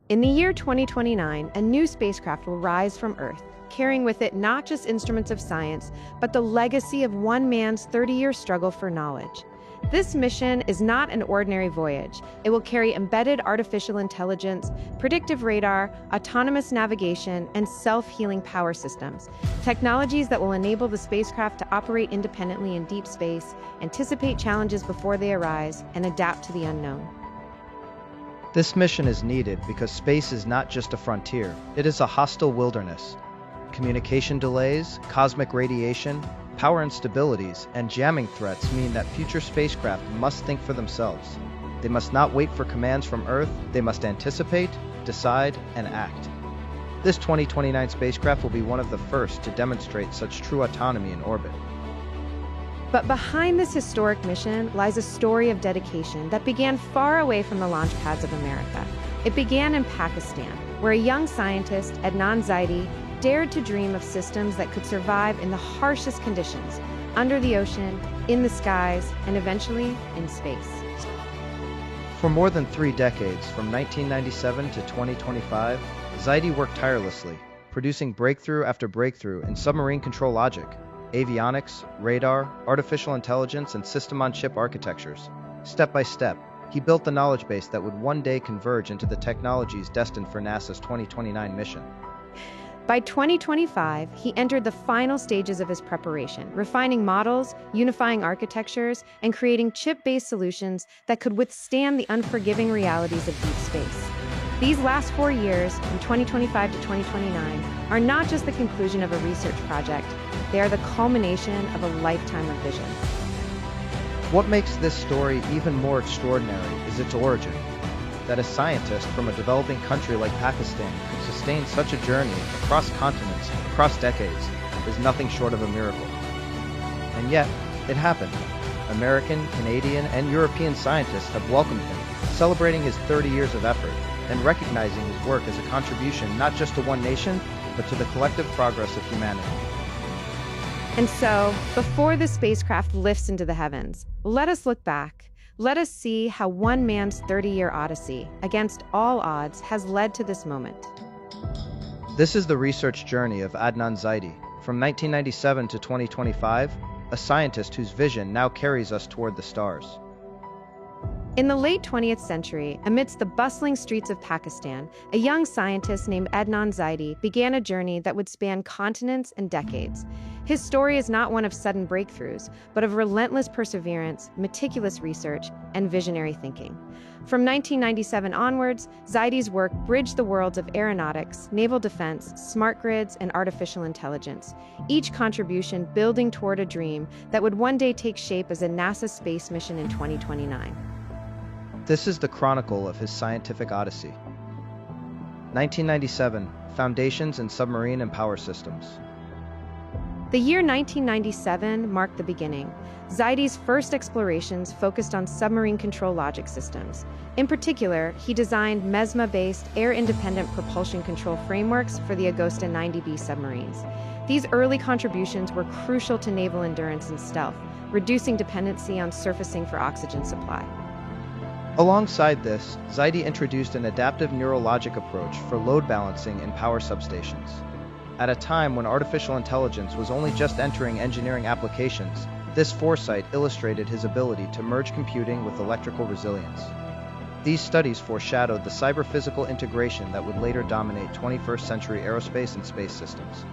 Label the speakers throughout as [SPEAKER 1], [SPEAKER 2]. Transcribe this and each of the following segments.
[SPEAKER 1] In the year 2029, a new spacecraft will rise from Earth, carrying with it not just instruments of science, but the legacy of one man's 30-year struggle for knowledge. This mission is not an ordinary voyage. It will carry embedded artificial intelligence, predictive radar, autonomous navigation, and self-healing power systems, technologies that will enable the spacecraft to operate independently in deep space, anticipate challenges before they arise, and adapt to the unknown.
[SPEAKER 2] This mission is needed because space is not just a frontier, it is a hostile wilderness. Communication delays, cosmic radiation, power instabilities, and jamming threats mean that future spacecraft must think for themselves. They must not wait for commands from Earth, they must anticipate, decide, and act. This 2029 spacecraft will be one of the first to demonstrate such true autonomy in orbit.
[SPEAKER 1] But behind this historic mission lies a story of dedication that began far away from the launch pads of America. It began in Pakistan, where a young scientist, Adnan Zaidi, dared to dream of systems that could survive in the harshest conditions, under the ocean, in the skies, and eventually in space.
[SPEAKER 2] For more than 3 decades, from 1997 to 2025, Zaidi worked tirelessly, producing breakthrough after breakthrough in submarine control logic, avionics, radar, artificial intelligence, and system-on-chip architectures. Step by step, he built the knowledge base that would one day converge into the technologies destined for NASA's 2029 mission.
[SPEAKER 1] By 2025, he entered the final stages of his preparation, refining models, unifying architectures, and creating chip-based solutions that could withstand the unforgiving realities of deep space. These last 4 years, from 2025 to 2029, are not just the conclusion of a research project, they are the culmination of a lifetime of vision.
[SPEAKER 2] What makes this story even more extraordinary is its origin. That a scientist from a developing country like Pakistan could sustain such a journey across continents, across decades, is nothing short of a miracle. And yet, it happened. American, Canadian, and European scientists have welcomed him, celebrating his 30 years of effort, and recognizing his work as a contribution not just to one nation, but to the collective progress of humanity.
[SPEAKER 1] And so, before the spacecraft lifts into the heavens, let us look back. Let us see how one man's 30-year odyssey, against all odds, has led to this moment.
[SPEAKER 2] This is the research journey of Adnan Zaidi, from 1997 to 2025, a scientist whose vision now carries us toward the stars.
[SPEAKER 1] In the late 20th century, amidst the bustling streets of Pakistan, a young scientist named Adnan Zaidi began a journey that would span continents and decades. His story is not one of sudden breakthroughs, but of relentless perseverance, meticulous research, and visionary thinking. From 1997 onwards, Zaidi's work bridged the worlds of aeronautics, naval defense, smart grids, and artificial intelligence, each contribution building toward a dream that would one day take shape as a NASA space mission in 2029.
[SPEAKER 2] This is the chronicle of his scientific odyssey. 1997, Foundations in Submarine and Power Systems.
[SPEAKER 1] The year 1997 marked the beginning. Zaidi's first explorations focused on submarine control logic systems. In particular, he designed MESMA-based air-independent propulsion control frameworks for the Agosta 90B submarines. These early contributions were crucial to naval endurance and stealth, reducing dependency on surfacing for oxygen supply.
[SPEAKER 2] Alongside this, Zaidi introduced an adaptive neurologic approach for load balancing in power substations. At a time when artificial intelligence was only just entering engineering applications, this foresight illustrated his ability to merge computing with electrical resilience. These studies foreshadowed the cyber-physical integration that would later dominate 21st century aerospace and space systems.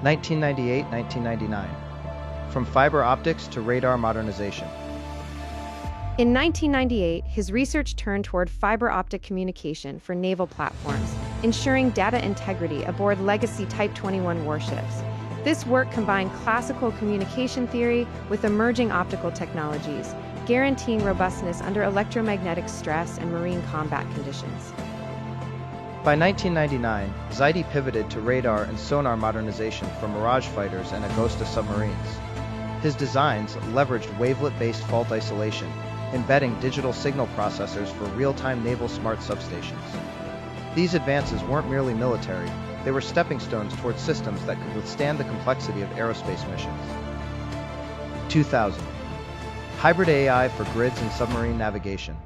[SPEAKER 2] 1998-1999. From fiber optics to radar modernization.
[SPEAKER 1] In 1998, his research turned toward fiber optic communication for naval platforms, ensuring data integrity aboard legacy Type 21 warships. This work combined classical communication theory with emerging optical technologies, guaranteeing robustness under electromagnetic stress and marine combat conditions.
[SPEAKER 2] By 1999, Zaidi pivoted to radar and sonar modernization for Mirage fighters and Agosta submarines. His designs leveraged wavelet-based fault isolation, embedding digital signal processors for real-time naval smart substations. These advances weren't merely military, they were stepping stones towards systems that could withstand the complexity of aerospace missions. 2000. Hybrid AI for grids and submarine navigation.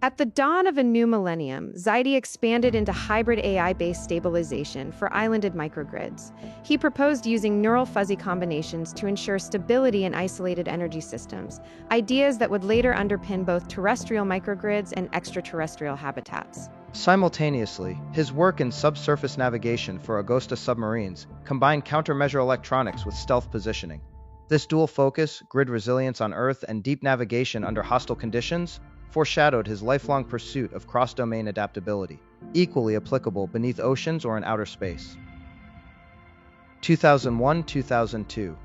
[SPEAKER 1] At the dawn of a new millennium, Zaidi expanded into hybrid AI-based stabilization for islanded microgrids. He proposed using neural fuzzy combinations to ensure stability in isolated energy systems, ideas that would later underpin both terrestrial microgrids and extraterrestrial habitats.
[SPEAKER 2] Simultaneously, his work in subsurface navigation for Agosta submarines combined countermeasure electronics with stealth positioning. This dual focus, grid resilience on Earth and deep navigation under hostile conditions, foreshadowed his lifelong pursuit of cross-domain adaptability, equally applicable beneath oceans or in outer space. 2001-2002.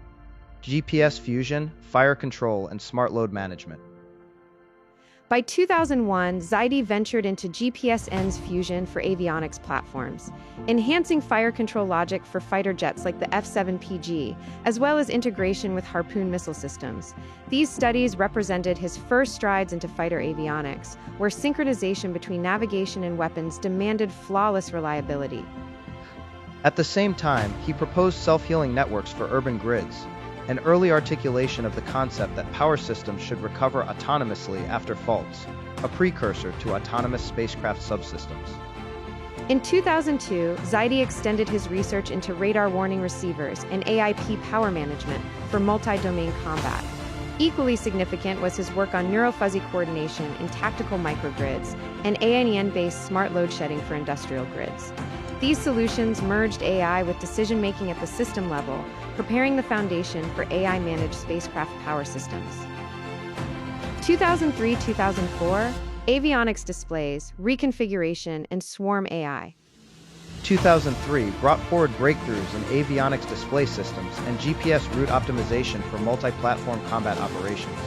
[SPEAKER 2] GPS fusion, fire control, and smart load management.
[SPEAKER 1] By 2001, Zaidi ventured into GPS-ENS fusion for avionics platforms, enhancing fire control logic for fighter jets like the F-7PG, as well as integration with Harpoon missile systems. These studies represented his first strides into fighter avionics, where synchronization between navigation and weapons demanded flawless reliability.
[SPEAKER 2] At the same time, he proposed self-healing networks for urban grids, an early articulation of the concept that power systems should recover autonomously after faults, a precursor to autonomous spacecraft subsystems.
[SPEAKER 1] In 2002, Zaidi extended his research into radar warning receivers and AIP power management for multi-domain combat. Equally significant was his work on neurofuzzy coordination in tactical microgrids and ANEN-based smart load shedding for industrial grids. These solutions merged AI with decision-making at the system level, preparing the foundation for AI-managed spacecraft power systems. 2003-2004, avionics displays, reconfiguration, and swarm AI.
[SPEAKER 2] 2003 brought forward breakthroughs in avionics display systems and GPS route optimization for multi-platform combat operations.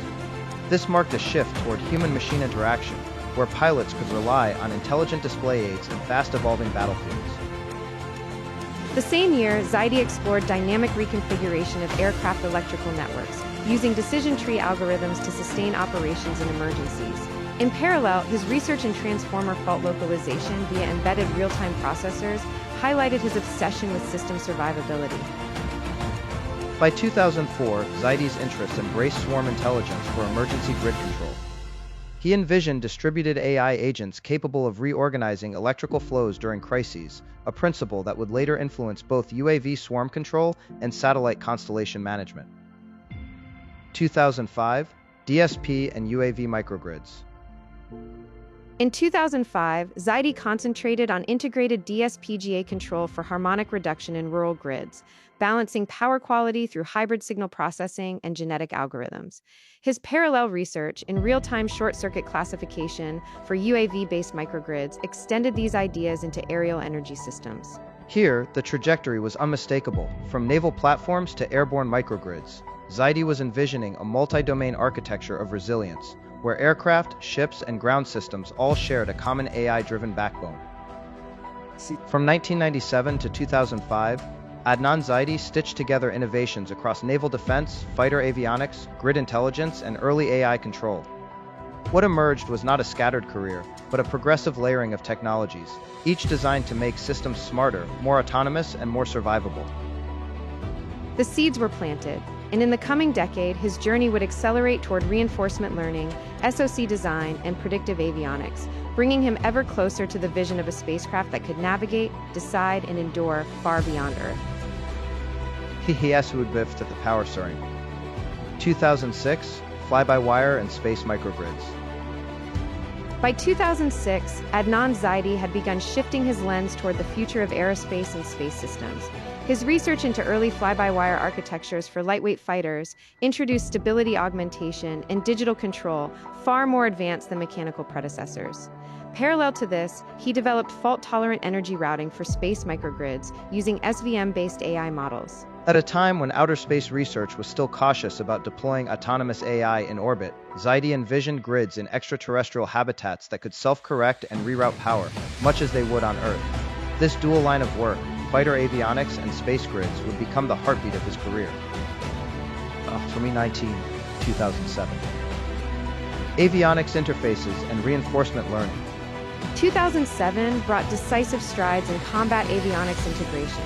[SPEAKER 2] This marked a shift toward human-machine interaction, where pilots could rely on intelligent display aids in fast-evolving battlefields.
[SPEAKER 1] The same year, Zaidi explored dynamic reconfiguration of aircraft electrical networks, using decision tree algorithms to sustain operations in emergencies. In parallel, his research in transformer fault localization via embedded real-time processors highlighted his obsession with system survivability.
[SPEAKER 2] By 2004, Zaidi's interests embraced swarm intelligence for emergency grid control. He envisioned distributed AI agents capable of reorganizing electrical flows during crises, a principle that would later influence both UAV swarm control and satellite constellation management. 2005, DSP and UAV microgrids.
[SPEAKER 1] In 2005, Zaidi concentrated on integrated DSPGA control for harmonic reduction in rural grids, balancing power quality through hybrid signal processing and genetic algorithms. His parallel research in real-time short-circuit classification for UAV-based microgrids extended these ideas into aerial energy systems.
[SPEAKER 2] Here, the trajectory was unmistakable, from naval platforms to airborne microgrids. Zaidi was envisioning a multi-domain architecture of resilience, where aircraft, ships, and ground systems all shared a common AI-driven backbone. From 1997 to 2005, Adnan Zaidi stitched together innovations across naval defense, fighter avionics, grid intelligence, and early AI control. What emerged was not a scattered career, but a progressive layering of technologies, each designed to make systems smarter, more autonomous, and more survivable.
[SPEAKER 1] The seeds were planted, and in the coming decade, his journey would accelerate toward reinforcement learning, SoC design, and predictive avionics, bringing him ever closer to the vision of a spacecraft that could navigate, decide, and endure far beyond Earth.
[SPEAKER 2] He would lift at the power soaring. 2006, fly-by-wire and space microgrids.
[SPEAKER 1] By 2006, Adnan Zaidi had begun shifting his lens toward the future of aerospace and space systems. His research into early fly-by-wire architectures for lightweight fighters introduced stability augmentation and digital control far more advanced than mechanical predecessors. Parallel to this, he developed fault-tolerant energy routing for space microgrids using SVM-based AI models.
[SPEAKER 2] At a time when outer space research was still cautious about deploying autonomous AI in orbit, Zaidi envisioned grids in extraterrestrial habitats that could self-correct and reroute power, much as they would on Earth. This dual line of work, fighter avionics and space grids, would become the heartbeat of his career. 2007. Avionics interfaces and reinforcement learning.
[SPEAKER 1] 2007 brought decisive strides in combat avionics integration.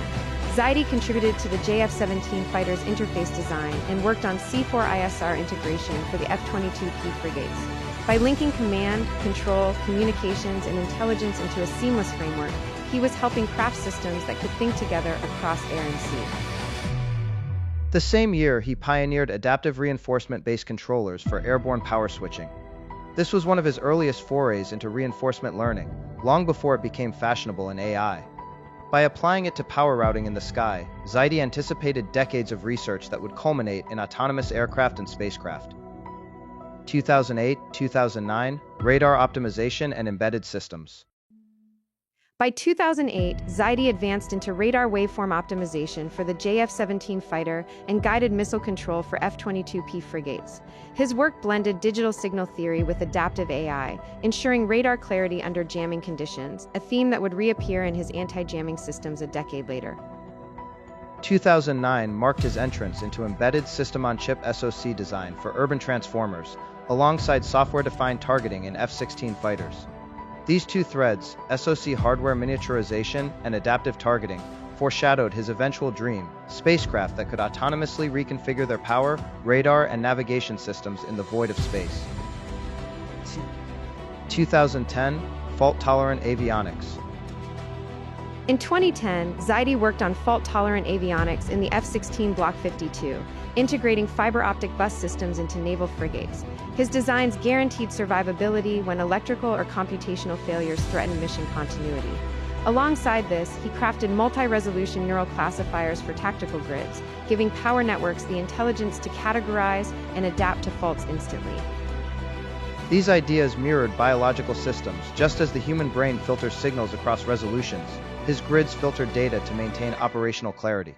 [SPEAKER 1] Zaidi contributed to the JF-17 fighter's interface design and worked on C4ISR integration for the F-22P frigates. By linking command, control, communications, and intelligence into a seamless framework, he was helping craft systems that could think together across air and sea.
[SPEAKER 2] The same year, he pioneered adaptive reinforcement-based controllers for airborne power switching. This was one of his earliest forays into reinforcement learning, long before it became fashionable in AI. By applying it to power routing in the sky, Zaidi anticipated decades of research that would culminate in autonomous aircraft and spacecraft. 2008-2009, radar optimization and embedded systems.
[SPEAKER 1] By 2008, Zaidi advanced into radar waveform optimization for the JF-17 fighter and guided missile control for F-22P frigates. His work blended digital signal theory with adaptive AI, ensuring radar clarity under jamming conditions, a theme that would reappear in his anti-jamming systems a decade later.
[SPEAKER 2] 2009 marked his entrance into embedded system-on-chip SoC design for urban transformers, alongside software-defined targeting in F-16 fighters. These two threads, SoC hardware miniaturization and adaptive targeting, foreshadowed his eventual dream, spacecraft that could autonomously reconfigure their power, radar, and navigation systems in the void of space. 2010, fault-tolerant avionics.
[SPEAKER 1] In 2010, Zaidi worked on fault-tolerant avionics in the F-16 Block 52, integrating fiber optic bus systems into naval frigates. His designs guaranteed survivability when electrical or computational failures threatened mission continuity. Alongside this, he crafted multi-resolution neural classifiers for tactical grids, giving power networks the intelligence to categorize and adapt to faults instantly.
[SPEAKER 2] These ideas mirrored biological systems, just as the human brain filters signals across resolutions. His grids filtered data to maintain operational clarity.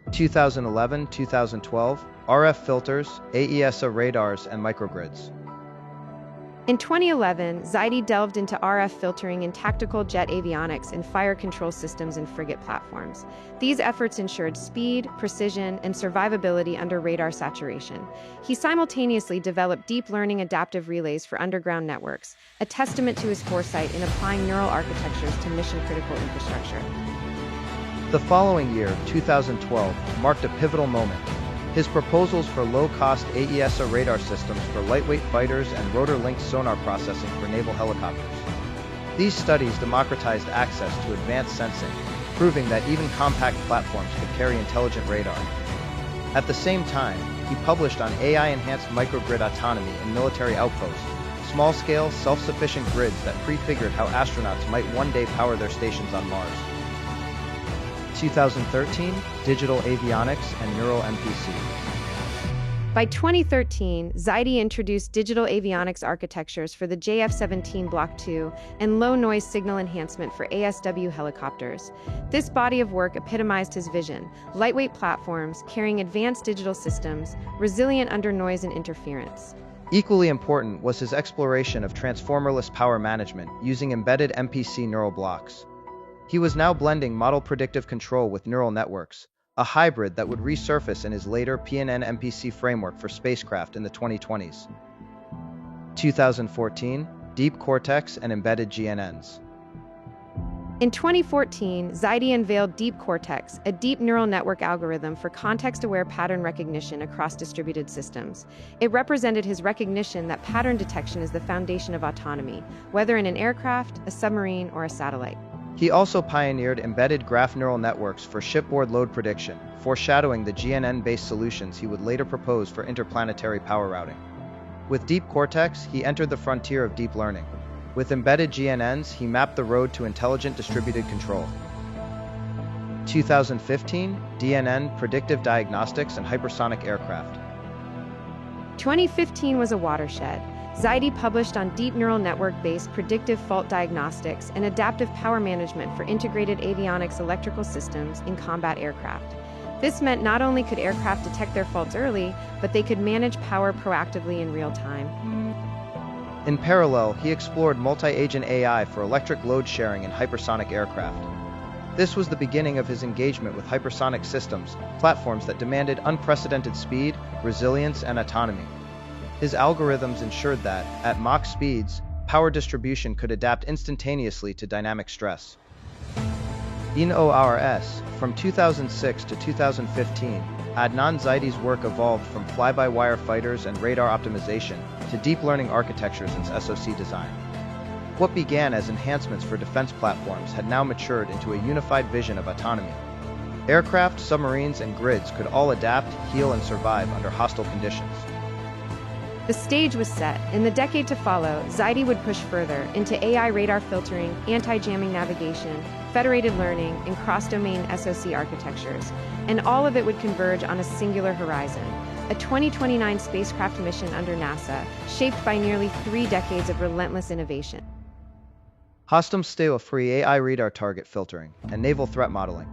[SPEAKER 2] 2011-2012, RF filters, AESA radars, and microgrids.
[SPEAKER 1] In 2011, Zaidi delved into RF filtering in tactical jet avionics and fire control systems and frigate platforms. These efforts ensured speed, precision, and survivability under radar saturation. He simultaneously developed deep learning adaptive relays for underground networks, a testament to his foresight in applying neural architectures to mission-critical infrastructure.
[SPEAKER 2] The following year, 2012, marked a pivotal moment. His proposals for low-cost AESA radar systems for lightweight fighters and rotor-linked sonar processing for naval helicopters. These studies democratized access to advanced sensing, proving that even compact platforms could carry intelligent radar. At the same time, he published on AI-enhanced microgrid autonomy in military outposts, small-scale, self-sufficient grids that prefigured how astronauts might one day power their stations on Mars. 2013, digital avionics and neural MPC.
[SPEAKER 1] By 2013, Zaidi introduced digital avionics architectures for the JF-17 Block II and low-noise signal enhancement for ASW helicopters. This body of work epitomized his vision: lightweight platforms carrying advanced digital systems, resilient under noise and interference.
[SPEAKER 2] Equally important was his exploration of transformerless power management using embedded MPC neural blocks. He was now blending model predictive control with neural networks, a hybrid that would resurface in his later PNN MPC framework for spacecraft in the 2020s. 2014, Deep Cortex and Embedded GNNs.
[SPEAKER 1] In 2014, Zaidi unveiled Deep Cortex, a deep neural network algorithm for context-aware pattern recognition across distributed systems. It represented his recognition that pattern detection is the foundation of autonomy, whether in an aircraft, a submarine, or a satellite.
[SPEAKER 2] He also pioneered embedded graph neural networks for shipboard load prediction, foreshadowing the GNN-based solutions he would later propose for interplanetary power routing. With Deep Cortex, he entered the frontier of deep learning. With embedded GNNs, he mapped the road to intelligent distributed control. 2015, DNN, predictive diagnostics and hypersonic aircraft.
[SPEAKER 1] 2015 was a watershed. Zaidi published on deep neural network-based predictive fault diagnostics and adaptive power management for integrated avionics electrical systems in combat aircraft. This meant not only could aircraft detect their faults early, but they could manage power proactively in real time.
[SPEAKER 2] In parallel, he explored multi-agent AI for electric load sharing in hypersonic aircraft. This was the beginning of his engagement with hypersonic systems, platforms that demanded unprecedented speed, resilience, and autonomy. His algorithms ensured that, at Mach speeds, power distribution could adapt instantaneously to dynamic stress. In ORS, from 2006 to 2015, Adnan Zaidi's work evolved from fly-by-wire fighters and radar optimization to to deep learning architectures and SoC design. What began as enhancements for defense platforms had now matured into a unified vision of autonomy. Aircraft, submarines, and grids could all adapt, heal, and survive under hostile conditions.
[SPEAKER 1] The stage was set. In the decade to follow, Zaidi would push further into AI radar filtering, anti-jamming navigation, federated learning, and cross-domain SoC architectures, and all of it would converge on a singular horizon, a 2029 spacecraft mission under NASA, shaped by nearly 3 decades of relentless innovation.
[SPEAKER 2] Hostum stale free AI radar target filtering and naval threat modeling.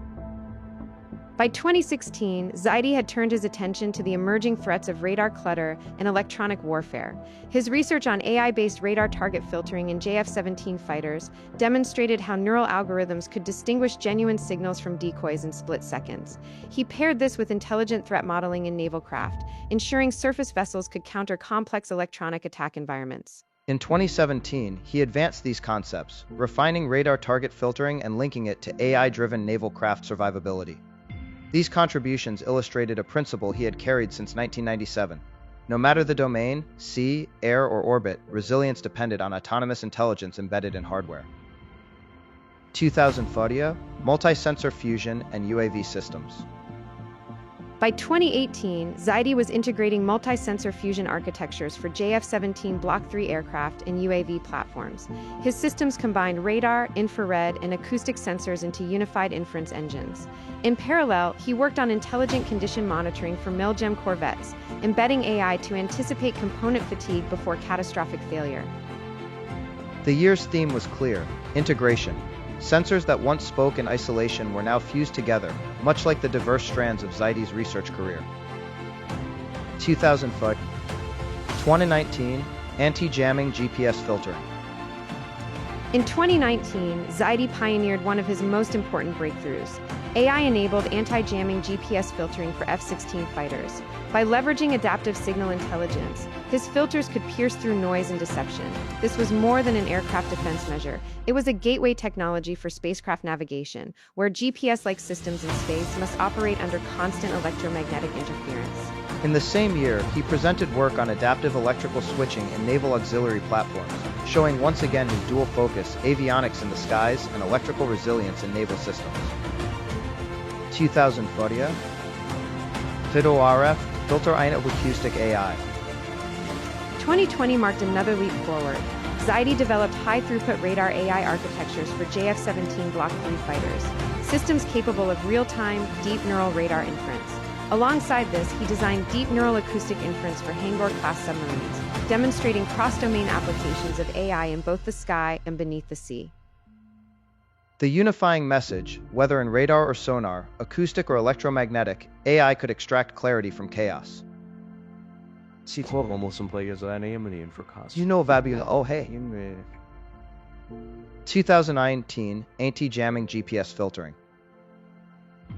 [SPEAKER 1] By 2016, Zaidi had turned his attention to the emerging threats of radar clutter and electronic warfare. His research on AI-based radar target filtering in JF-17 fighters demonstrated how neural algorithms could distinguish genuine signals from decoys in split seconds. He paired this with intelligent threat modeling in naval craft, ensuring surface vessels could counter complex electronic attack environments.
[SPEAKER 2] In 2017, he advanced these concepts, refining radar target filtering and linking it to AI-driven naval craft survivability. These contributions illustrated a principle he had carried since 1997. No matter the domain, sea, air, or orbit, resilience depended on autonomous intelligence embedded in hardware. 2040, multi-sensor fusion and UAV systems.
[SPEAKER 1] By 2018, Zaidi was integrating multi-sensor fusion architectures for JF-17 Block 3 aircraft and UAV platforms. His systems combined radar, infrared, and acoustic sensors into unified inference engines. In parallel, he worked on intelligent condition monitoring for MILGEM corvettes, embedding AI to anticipate component fatigue before catastrophic failure.
[SPEAKER 2] The year's theme was clear: integration. Sensors that once spoke in isolation were now fused together, much like the diverse strands of Zaidi's research career. 2005. 2019, anti-jamming GPS filtering.
[SPEAKER 1] In 2019, Zaidi pioneered one of his most important breakthroughs: AI-enabled anti-jamming GPS filtering for F-16 fighters. By leveraging adaptive signal intelligence, his filters could pierce through noise and deception. This was more than an aircraft defense measure. It was a gateway technology for spacecraft navigation, where GPS-like systems in space must operate under constant electromagnetic interference.
[SPEAKER 2] In the same year, he presented work on adaptive electrical switching in naval auxiliary platforms, showing once again his dual focus: avionics in the skies and electrical resilience in naval systems. 2040, Fido RF, filter eine acoustic AI.
[SPEAKER 1] 2020 marked another leap forward. Zaidi developed high-throughput radar AI architectures for JF-17 Block 3 fighters, systems capable of real-time, deep neural radar inference. Alongside this, he designed deep neural acoustic inference for Hangor-class submarines, demonstrating cross-domain applications of AI in both the sky and beneath the sea.
[SPEAKER 2] The unifying message: whether in radar or sonar, acoustic or electromagnetic, AI could extract clarity from chaos. You know Vabi, oh hey. 2019, anti-jamming GPS filtering.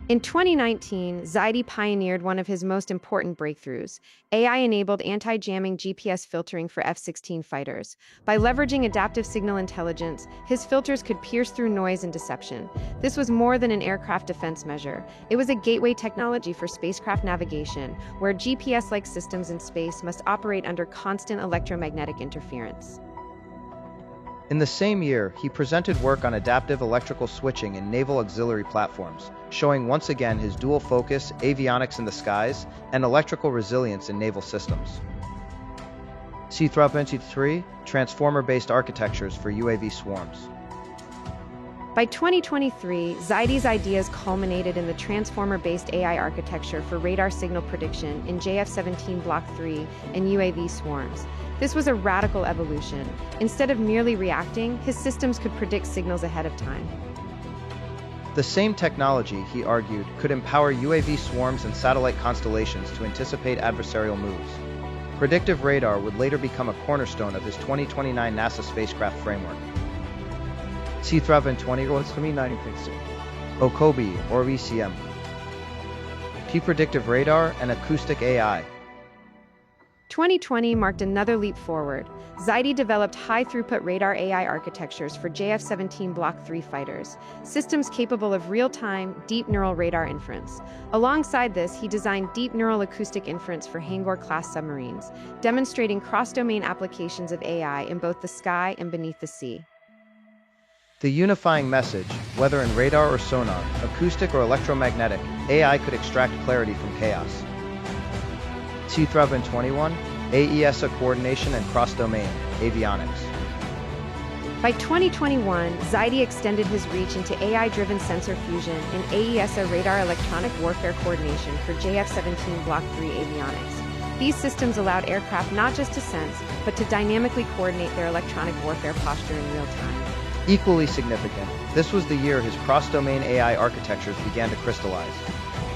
[SPEAKER 1] In 2019, Zaidi pioneered one of his most important breakthroughs: AI-enabled anti-jamming GPS filtering for F-16 fighters. By leveraging adaptive signal intelligence, his filters could pierce through noise and deception. This was more than an aircraft defense measure. It was a gateway technology for spacecraft navigation, where GPS-like systems in space must operate under constant electromagnetic interference.
[SPEAKER 2] In the same year, he presented work on adaptive electrical switching in naval auxiliary platforms, showing once again his dual focus: avionics in the skies and electrical resilience in naval systems. C-3 transformer-based architectures for UAV swarms.
[SPEAKER 1] By 2023, Zaidi's ideas culminated in the transformer-based AI architecture for radar signal prediction in JF-17 Block 3 and UAV swarms. This was a radical evolution. Instead of merely reacting, his systems could predict signals ahead of time.
[SPEAKER 2] The same technology, he argued, could empower UAV swarms and satellite constellations to anticipate adversarial moves. Predictive radar would later become a cornerstone of his 2029 NASA spacecraft framework. C-320 Okobi, or ECM. P predictive radar and acoustic AI.
[SPEAKER 1] 2020 marked another leap forward. Zaidi developed high-throughput radar AI architectures for JF-17 Block 3 fighters, systems capable of real-time, deep neural radar inference. Alongside this, he designed deep neural acoustic inference for Hangor-class submarines, demonstrating cross-domain applications of AI in both the sky and beneath the sea.
[SPEAKER 2] The unifying message, whether in radar or sonar, acoustic or electromagnetic, AI could extract clarity from chaos. 2021, AESA coordination and cross-domain, avionics.
[SPEAKER 1] By 2021, Zaidi extended his reach into AI-driven sensor fusion and AESA radar electronic warfare coordination for JF-17 Block 3 avionics. These systems allowed aircraft not just to sense, but to dynamically coordinate their electronic warfare posture in real time.
[SPEAKER 2] Equally significant, this was the year his cross-domain AI architectures began to crystallize.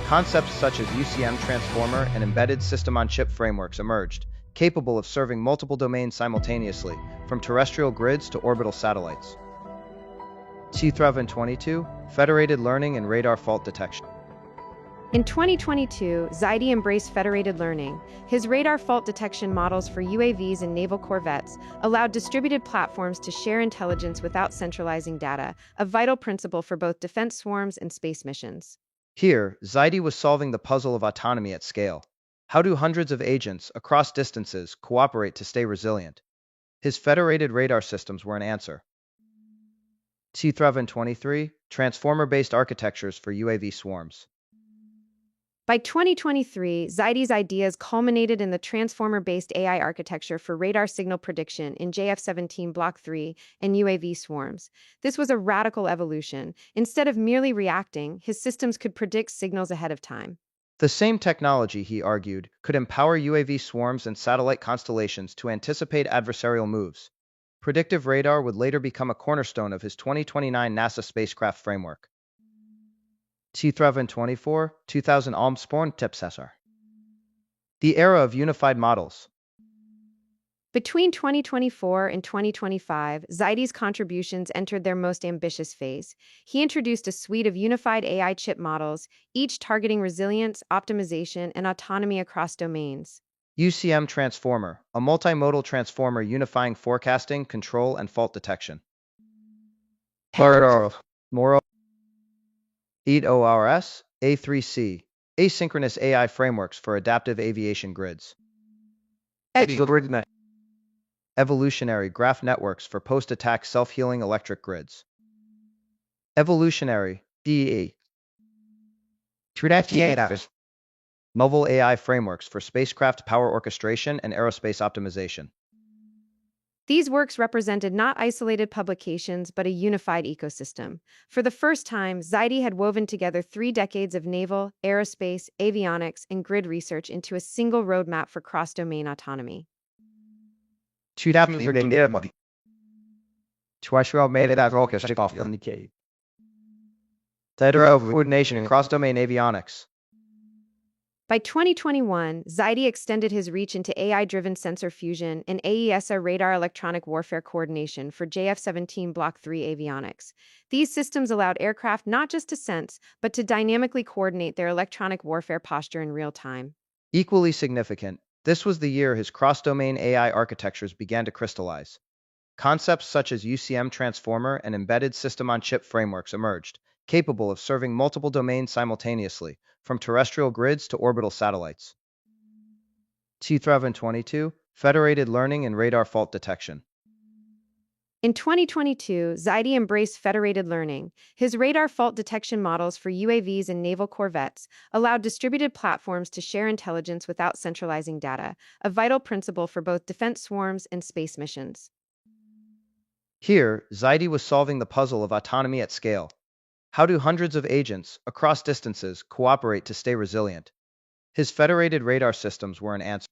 [SPEAKER 2] Concepts such as UCM transformer and embedded system-on-chip frameworks emerged, capable of serving multiple domains simultaneously, from terrestrial grids to orbital satellites. 2022, federated learning and radar fault detection.
[SPEAKER 1] In 2022, Zaidi embraced federated learning. His radar fault detection models for UAVs and naval corvettes allowed distributed platforms to share intelligence without centralizing data, a vital principle for both defense swarms and space missions.
[SPEAKER 2] Here, Zaidi was solving the puzzle of autonomy at scale. How do hundreds of agents, across distances, cooperate to stay resilient? His federated radar systems were an answer. 2023, transformer-based architectures for UAV swarms.
[SPEAKER 1] By 2023, Zaidi's ideas culminated in the transformer-based AI architecture for radar signal prediction in JF-17 Block 3 and UAV swarms. This was a radical evolution. Instead of merely reacting, his systems could predict signals ahead of time.
[SPEAKER 2] The same technology, he argued, could empower UAV swarms and satellite constellations to anticipate adversarial moves. Predictive radar would later become a cornerstone of his 2029 NASA spacecraft framework. 2024, 2000 Almsporn-Tipsessor. The era of unified models.
[SPEAKER 1] Between 2024 and 2025, Zaidi's contributions entered their most ambitious phase. He introduced a suite of unified AI chip models, each targeting resilience, optimization, and autonomy across domains.
[SPEAKER 2] UCM Transformer, a multimodal transformer unifying forecasting, control, and fault detection. Moro EORS, A3C, asynchronous AI frameworks for adaptive aviation grids. Evolutionary graph networks for post-attack self-healing electric grids. Evolutionary DE. Mobile AI frameworks for spacecraft power orchestration and aerospace optimization.
[SPEAKER 1] These works represented not isolated publications, but a unified ecosystem. For the first time, Zaidi had woven together 3 decades of naval, aerospace, avionics, and grid research into a single roadmap for cross-domain autonomy.
[SPEAKER 2] Coordination and cross-domain avionics.
[SPEAKER 1] By 2021, Zaidi extended his reach into AI-driven sensor fusion and AESA radar electronic warfare coordination for JF-17 Block 3 avionics. These systems allowed aircraft not just to sense, but to dynamically coordinate their electronic warfare posture in real time.
[SPEAKER 2] Equally significant, this was the year his cross-domain AI architectures began to crystallize. Concepts such as UCM transformer and embedded system-on-chip frameworks emerged, capable of serving multiple domains simultaneously, from terrestrial grids to orbital satellites. 2022, federated learning and radar fault detection.
[SPEAKER 1] In 2022, Zaidi embraced federated learning. His radar fault detection models for UAVs and naval corvettes allowed distributed platforms to share intelligence without centralizing data, a vital principle for both defense swarms and space missions.
[SPEAKER 2] Here, Zaidi was solving the puzzle of autonomy at scale. How do hundreds of agents, across distances, cooperate to stay resilient? His federated radar systems were an answer.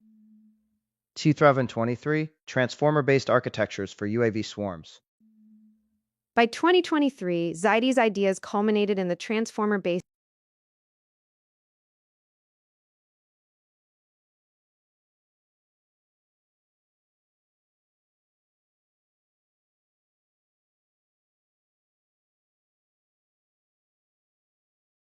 [SPEAKER 2] 2023, transformer-based architectures for UAV swarms.
[SPEAKER 1] By 2023, Zaidi's ideas culminated in the transformer-based